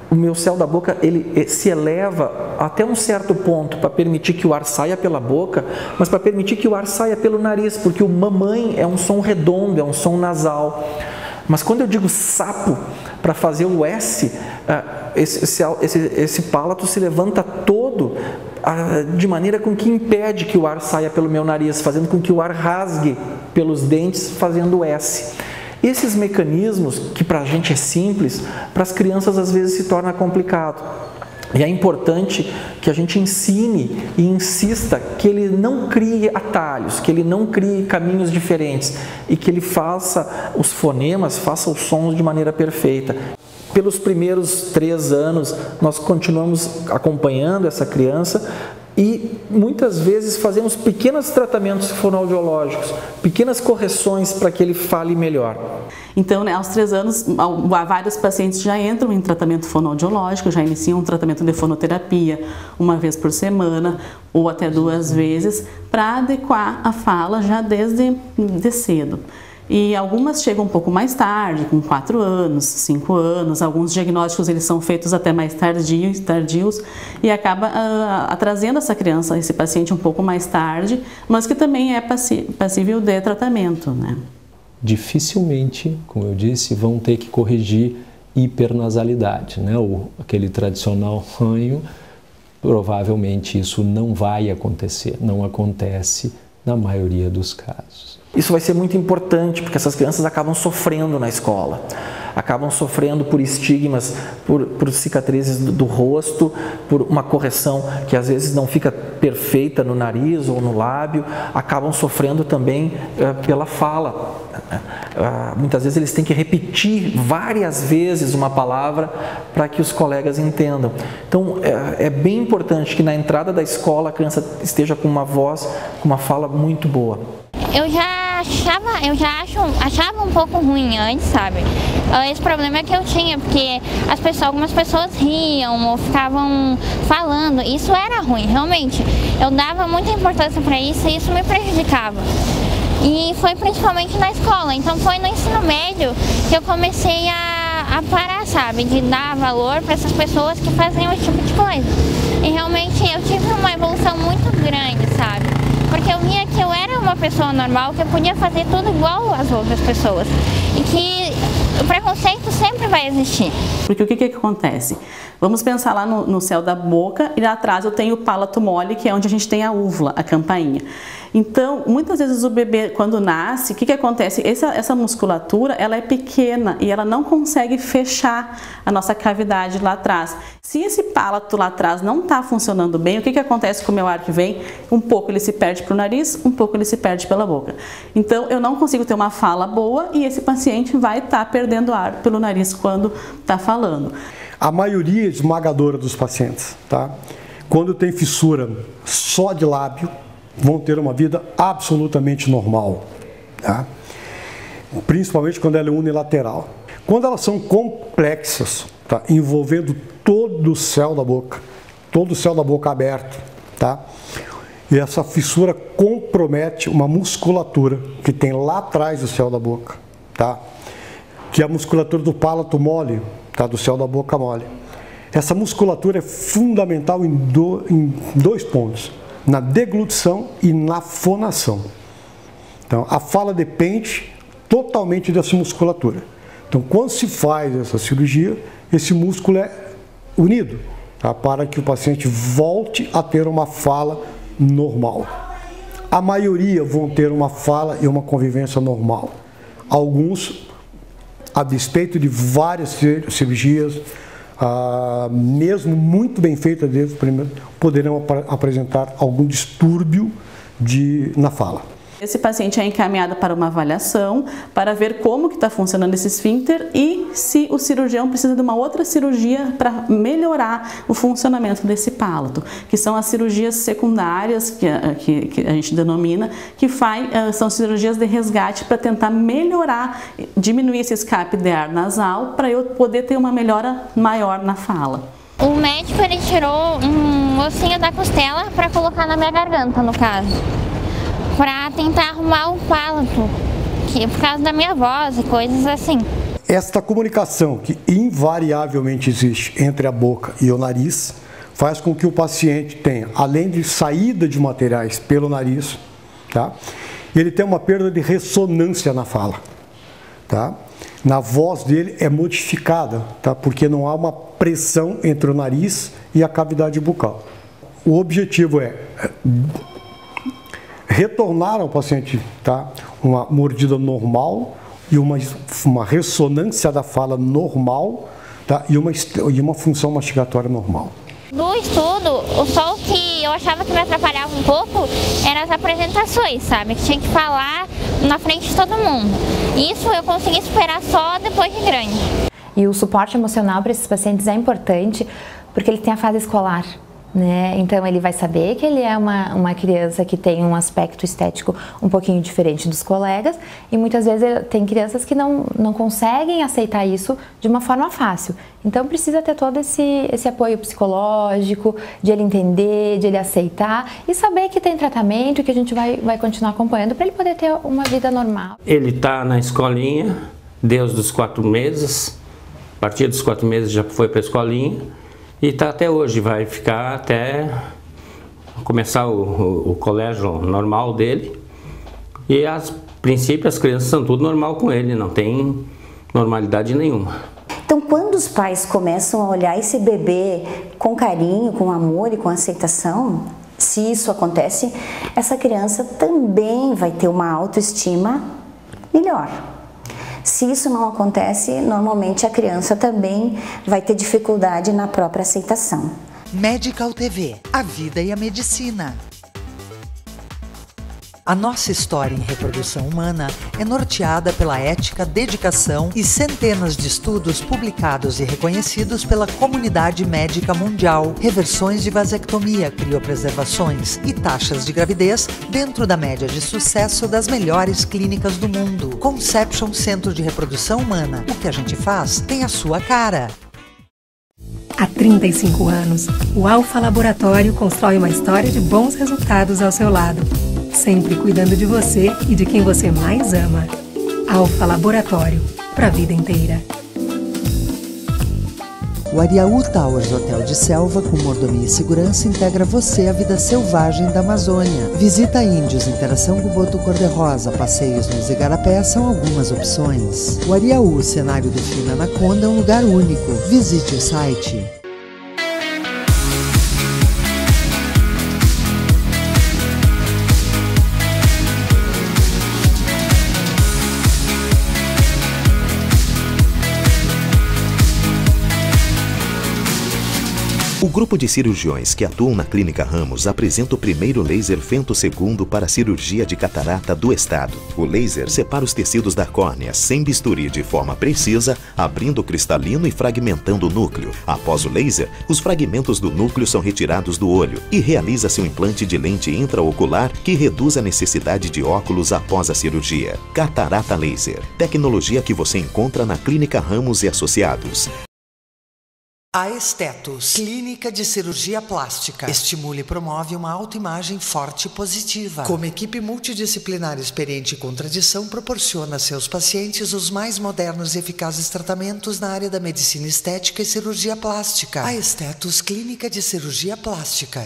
o meu céu da boca ele se eleva até um certo ponto para permitir que o ar saia pela boca, mas para permitir que o ar saia pelo nariz, porque o mamãe é um som redondo, é um som nasal. Mas quando eu digo sapo para fazer o S, esse palato se levanta todo de maneira com que impede que o ar saia pelo meu nariz, fazendo com que o ar rasgue pelos dentes, fazendo o S. Esses mecanismos, que para a gente é simples, para as crianças às vezes se torna complicado. E é importante que a gente ensine e insista que ele não crie atalhos, que ele não crie caminhos diferentes e que ele faça os fonemas, faça os sons de maneira perfeita. Pelos primeiros 3 anos, nós continuamos acompanhando essa criança e muitas vezes fazemos pequenos tratamentos fonoaudiológicos, pequenas correções para que ele fale melhor. Então, né, aos 3 anos, vários pacientes já entram em tratamento fonoaudiológico, já iniciam um tratamento de fonoterapia 1 vez por semana ou até 2 vezes, para adequar a fala já desde cedo. E algumas chegam um pouco mais tarde, com 4 anos, 5 anos, alguns diagnósticos eles são feitos até mais tardios e acaba trazendo essa criança, esse paciente um pouco mais tarde, mas que também é passível de tratamento, né? Dificilmente, como eu disse, vão ter que corrigir hipernasalidade, né? Aquele tradicional ranho, provavelmente isso não vai acontecer, não acontece na maioria dos casos. Isso vai ser muito importante, porque essas crianças acabam sofrendo na escola, acabam sofrendo por estigmas, por cicatrizes do rosto, por uma correção que às vezes não fica perfeita no nariz ou no lábio, acabam sofrendo também pela fala. Muitas vezes eles têm que repetir várias vezes uma palavra para que os colegas entendam. Então é bem importante que na entrada da escola a criança esteja com uma voz, com uma fala muito boa. Eu achava um pouco ruim antes, sabe? Esse problema que eu tinha, porque algumas pessoas riam ou ficavam falando, isso era ruim, realmente. Eu dava muita importância para isso e isso me prejudicava. E foi principalmente na escola, então foi no ensino médio que eu comecei a parar, sabe? De dar valor para essas pessoas que faziam esse tipo de coisa. E realmente eu tive uma evolução muito grande, sabe? Porque eu via que eu era uma pessoa normal, que eu podia fazer tudo igual às outras pessoas. E que o preconceito sempre vai existir. Porque o que acontece? Vamos pensar lá no céu da boca e lá atrás eu tenho o palato mole, que é onde a gente tem a úvula, a campainha. Então, muitas vezes o bebê, quando nasce, o que acontece? Essa musculatura, ela é pequena e ela não consegue fechar a nossa cavidade lá atrás. Se esse palato lá atrás não está funcionando bem, o que acontece com o meu ar que vem? Um pouco ele se perde para o nariz, um pouco ele se perde pela boca. Então, eu não consigo ter uma fala boa e esse paciente vai estar perdendo ar pelo nariz quando está falando. A maioria esmagadora dos pacientes, tá? Quando tem fissura só de lábio, vão ter uma vida absolutamente normal, tá? Principalmente quando ela é unilateral. Quando elas são complexas, tá? Envolvendo todo o céu da boca aberto, tá? E essa fissura compromete uma musculatura que tem lá atrás do céu da boca, tá? Que é a musculatura do palato mole, tá? Do céu da boca mole. Essa musculatura é fundamental em 2 pontos. Na deglutição e na fonação. Então, a fala depende totalmente dessa musculatura. Então, quando se faz essa cirurgia, esse músculo é unido, tá? Para que o paciente volte a ter uma fala normal. A maioria vão ter uma fala e uma convivência normal. Alguns, a despeito de várias cirurgias, mesmo muito bem feita desde o primeiro, poderão apresentar algum distúrbio na fala. Esse paciente é encaminhado para uma avaliação para ver como que está funcionando esse esfíncter e se o cirurgião precisa de uma outra cirurgia para melhorar o funcionamento desse palato, que são as cirurgias secundárias que a gente denomina, que são cirurgias de resgate para tentar melhorar, diminuir esse escape de ar nasal para eu poder ter uma melhora maior na fala. O médico ele tirou um ossinho da costela para colocar na minha garganta, no caso, para tentar arrumar o palato, que por causa da minha voz e coisas assim. Esta comunicação que invariavelmente existe entre a boca e o nariz faz com que o paciente tenha, além de saída de materiais pelo nariz, tá? Ele tem uma perda de ressonância na fala, tá? Na voz dele é modificada, tá? Porque não há uma pressão entre o nariz e a cavidade bucal. O objetivo é retornar ao paciente, tá? Uma mordida normal e uma ressonância da fala normal, tá? E uma função mastigatória normal. No estudo, só o que eu achava que me atrapalhava um pouco eram as apresentações, sabe? Que tinha que falar na frente de todo mundo. Isso eu consegui superar só depois de grande. E o suporte emocional para esses pacientes é importante porque ele tem a fase escolar, né? Então ele vai saber que ele é uma criança que tem um aspecto estético um pouquinho diferente dos colegas e muitas vezes tem crianças que não conseguem aceitar isso de uma forma fácil. Então precisa ter todo esse apoio psicológico, de ele entender, de ele aceitar e saber que tem tratamento e que a gente vai continuar acompanhando para ele poder ter uma vida normal. Ele está na escolinha desde os 4 meses, a partir dos 4 meses já foi para a escolinha. E está até hoje, vai ficar até começar o colégio normal dele. E a princípio as crianças são tudo normal com ele, não tem normalidade nenhuma. Então quando os pais começam a olhar esse bebê com carinho, com amor e com aceitação, se isso acontece, essa criança também vai ter uma autoestima melhor. Se isso não acontece, normalmente a criança também vai ter dificuldade na própria aceitação. Medical TV, a vida e a medicina. A nossa história em reprodução humana é norteada pela ética, dedicação e centenas de estudos publicados e reconhecidos pela comunidade médica mundial, reversões de vasectomia, criopreservações e taxas de gravidez dentro da média de sucesso das melhores clínicas do mundo. Conception Centro de Reprodução Humana. O que a gente faz tem a sua cara. Há 35 anos, o Alfa Laboratório constrói uma história de bons resultados ao seu lado, sempre cuidando de você e de quem você mais ama. Alfa Laboratório, para a vida inteira. O Ariaú Towers Hotel de Selva, com mordomia e segurança, integra você à vida selvagem da Amazônia. Visita índios, interação com o boto cor-de-rosa, passeios nos igarapés são algumas opções. O Ariaú, cenário do filme Anaconda, é um lugar único. Visite o site. O grupo de cirurgiões que atuam na Clínica Ramos apresenta o primeiro laser femtosegundo para a cirurgia de catarata do estado. O laser separa os tecidos da córnea sem bisturi de forma precisa, abrindo o cristalino e fragmentando o núcleo. Após o laser, os fragmentos do núcleo são retirados do olho e realiza-se um implante de lente intraocular que reduz a necessidade de óculos após a cirurgia. Catarata Laser, tecnologia que você encontra na Clínica Ramos e Associados. A Estetos, clínica de cirurgia plástica, estimula e promove uma autoimagem forte e positiva. Como equipe multidisciplinar experiente e com tradição, proporciona a seus pacientes os mais modernos e eficazes tratamentos na área da medicina estética e cirurgia plástica. A Estetos, clínica de cirurgia plástica.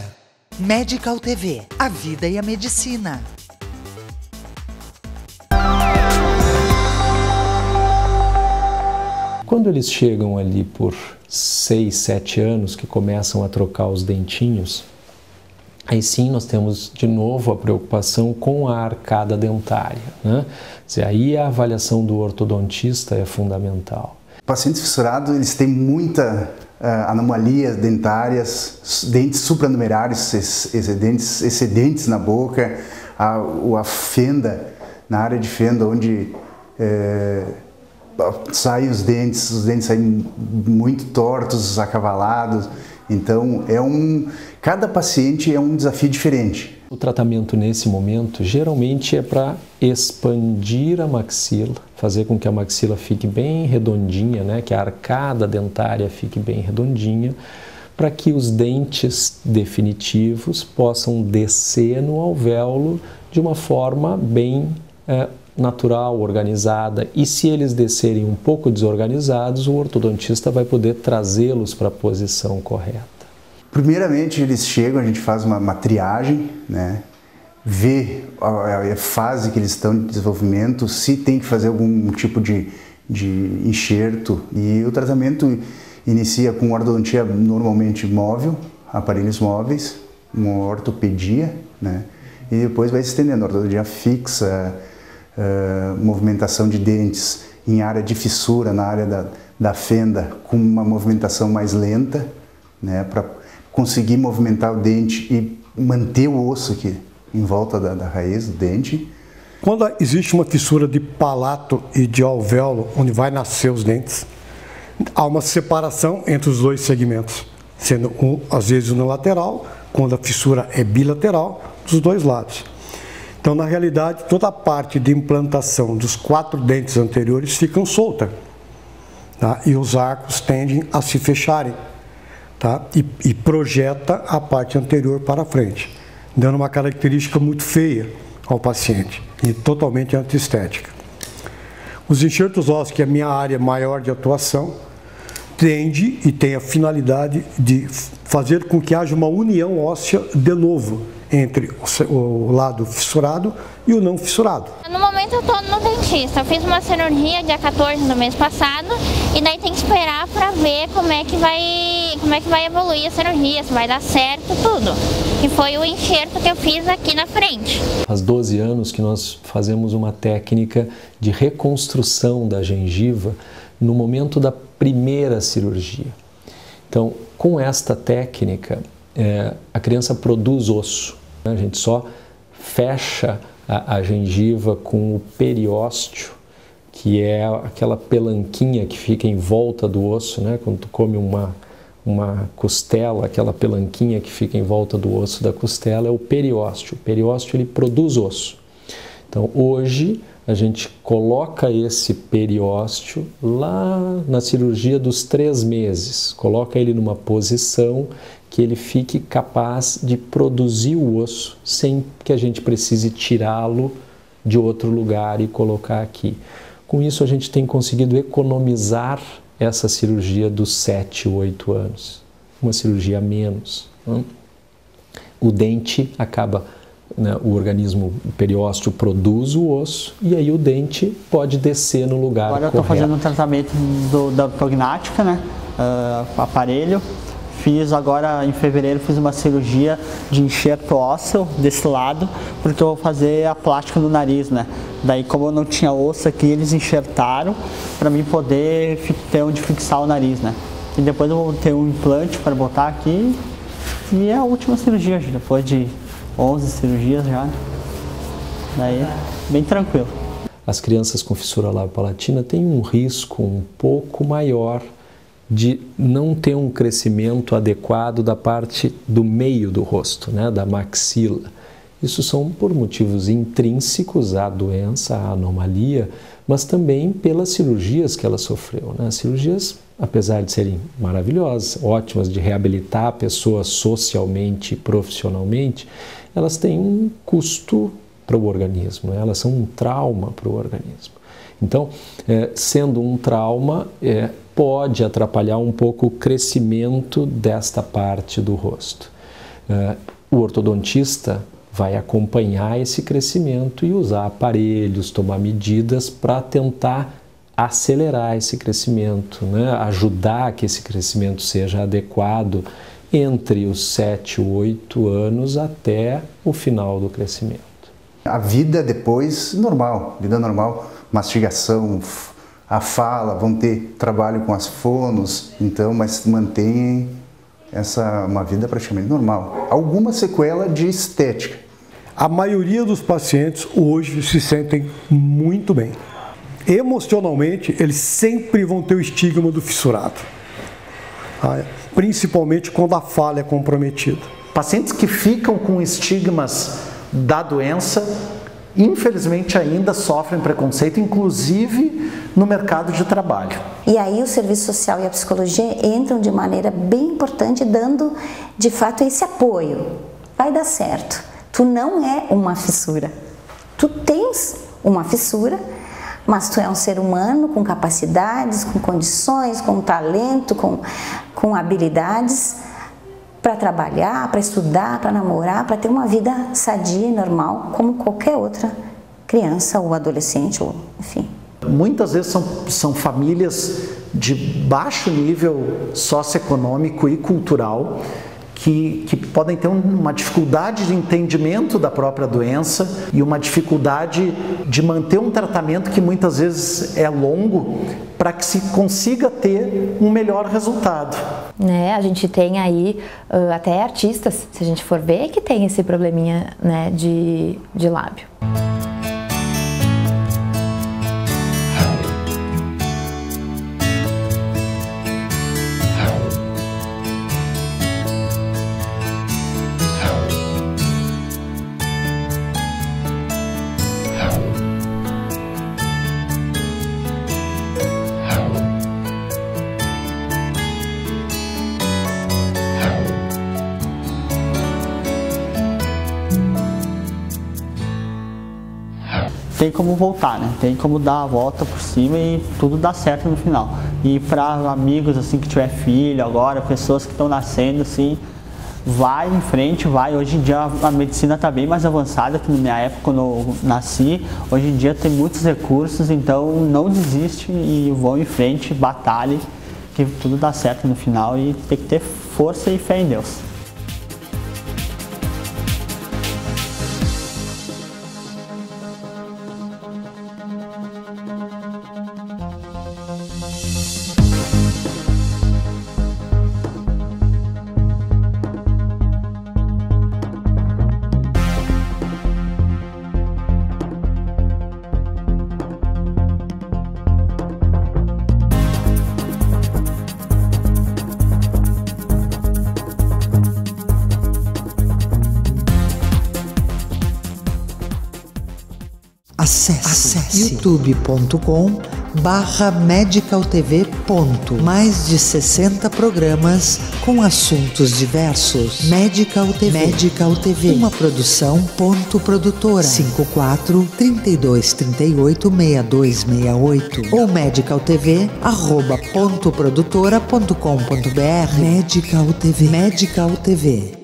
Medical TV, a vida e a medicina. Quando eles chegam ali por 6, 7 anos, que começam a trocar os dentinhos, aí sim nós temos de novo a preocupação com a arcada dentária, né? Aí a avaliação do ortodontista é fundamental. Pacientes fissurados, eles têm muita anomalias dentárias, dentes supranumerários, dentes excedentes na boca, a fenda, na área de fenda, onde saem os dentes saem muito tortos, acavalados. Então, cada paciente é um desafio diferente. O tratamento nesse momento geralmente é para expandir a maxila, fazer com que a maxila fique bem redondinha, né? Que a arcada dentária fique bem redondinha, para que os dentes definitivos possam descer no alvéolo de uma forma bem natural, organizada. E se eles descerem um pouco desorganizados, o ortodontista vai poder trazê-los para a posição correta. Primeiramente, eles chegam, a gente faz uma triagem, né? Vê a fase que eles estão de desenvolvimento, se tem que fazer algum tipo de enxerto. E o tratamento inicia com ortodontia normalmente móvel, aparelhos móveis, uma ortopedia, né? E depois vai se estendendo, ortodontia fixa, movimentação de dentes em área de fissura, na área da fenda, com uma movimentação mais lenta, né? Para conseguir movimentar o dente e manter o osso aqui em volta da raiz do dente. Quando existe uma fissura de palato e de alvéolo, onde vai nascer os dentes, há uma separação entre os dois segmentos, sendo às vezes unilateral, quando a fissura é bilateral, dos dois lados. Então, na realidade, toda a parte de implantação dos 4 dentes anteriores ficam solta, tá? E os arcos tendem a se fecharem. Tá? E projeta a parte anterior para frente, dando uma característica muito feia ao paciente e totalmente antiestética. Os enxertos ósseos, que é a minha área maior de atuação, tende e tem a finalidade de fazer com que haja uma união óssea de novo entre o lado fissurado e o não fissurado. No momento eu estou no dentista, eu fiz uma cirurgia dia 14 do mês passado e daí tem que esperar para ver como é que vai evoluir a cirurgia, se vai dar certo, tudo. Que foi o enxerto que eu fiz aqui na frente. Faz 12 anos que nós fazemos uma técnica de reconstrução da gengiva no momento da primeira cirurgia. Então, com esta técnica, a criança produz osso. A gente só fecha a gengiva com o periósteo, que é aquela pelanquinha que fica em volta do osso, né? Quando tu come uma costela, aquela pelanquinha que fica em volta do osso da costela é o periósteo. O periósteo, ele produz osso. Então, hoje, a gente coloca esse periósteo lá na cirurgia dos 3 meses, coloca ele numa posição que ele fique capaz de produzir o osso sem que a gente precise tirá-lo de outro lugar e colocar aqui. Com isso, a gente tem conseguido economizar essa cirurgia dos 7, 8 anos, uma cirurgia a menos. Né? O dente acaba, né, o organismo periósteo produz o osso e aí o dente pode descer no lugar correto. Agora eu estou fazendo um tratamento da prognática, né, aparelho. Fiz agora, em fevereiro, fiz uma cirurgia de enxerto ósseo desse lado, porque eu vou fazer a plástica no nariz, né? Daí, como eu não tinha osso aqui, eles enxertaram para mim poder ter onde fixar o nariz, né? E depois eu vou ter um implante para botar aqui e é a última cirurgia, depois de 11 cirurgias já. Daí, bem tranquilo. As crianças com fissura labiopalatina têm um risco um pouco maior de não ter um crescimento adequado da parte do meio do rosto, né, da maxila. Isso são por motivos intrínsecos à doença, à anomalia, mas também pelas cirurgias que ela sofreu. Né? As cirurgias, apesar de serem maravilhosas, ótimas de reabilitar a pessoa socialmente e profissionalmente, elas têm um custo para o organismo, né? Elas são um trauma para o organismo. Então, sendo um trauma, pode atrapalhar um pouco o crescimento desta parte do rosto. O ortodontista vai acompanhar esse crescimento e usar aparelhos, tomar medidas para tentar acelerar esse crescimento, né? Ajudar que esse crescimento seja adequado entre os 7 ou 8 anos até o final do crescimento. A vida depois, normal, vida normal, mastigação, a fala, vão ter trabalho com as fonos, então, mas mantêm uma vida praticamente normal. Alguma sequela de estética. A maioria dos pacientes hoje se sentem muito bem. Emocionalmente, eles sempre vão ter o estigma do fissurado, principalmente quando a fala é comprometida. Pacientes que ficam com estigmas da doença, infelizmente ainda sofrem preconceito, inclusive no mercado de trabalho. E aí o serviço social e a psicologia entram de maneira bem importante, dando de fato esse apoio. Vai dar certo. Tu não é uma fissura. Tu tens uma fissura, mas tu é um ser humano com capacidades, com condições, com talento, com habilidades para trabalhar, para estudar, para namorar, para ter uma vida sadia e normal, como qualquer outra criança ou adolescente, ou enfim. Muitas vezes são famílias de baixo nível socioeconômico e cultural que podem ter uma dificuldade de entendimento da própria doença e uma dificuldade de manter um tratamento que muitas vezes é longo para que se consiga ter um melhor resultado. Né, a gente tem aí até artistas, se a gente for ver, que tem esse probleminha, né, de lábio. Tem como voltar, né? Tem como dar a volta por cima e tudo dá certo no final. E para amigos assim que tiver filho agora, pessoas que estão nascendo assim, vai em frente, vai. Hoje em dia a medicina está bem mais avançada que na minha época quando eu nasci. Hoje em dia tem muitos recursos, então não desiste e vão em frente, batalhe, que tudo dá certo no final e tem que ter força e fé em Deus. Acesse youtube.com/medicaltv. Mais de 60 programas com assuntos diversos. Medical TV, uma produção Ponto Produtora, 54-3238-6268 ou medicaltv@pontoprodutora.com.br. Medical TV.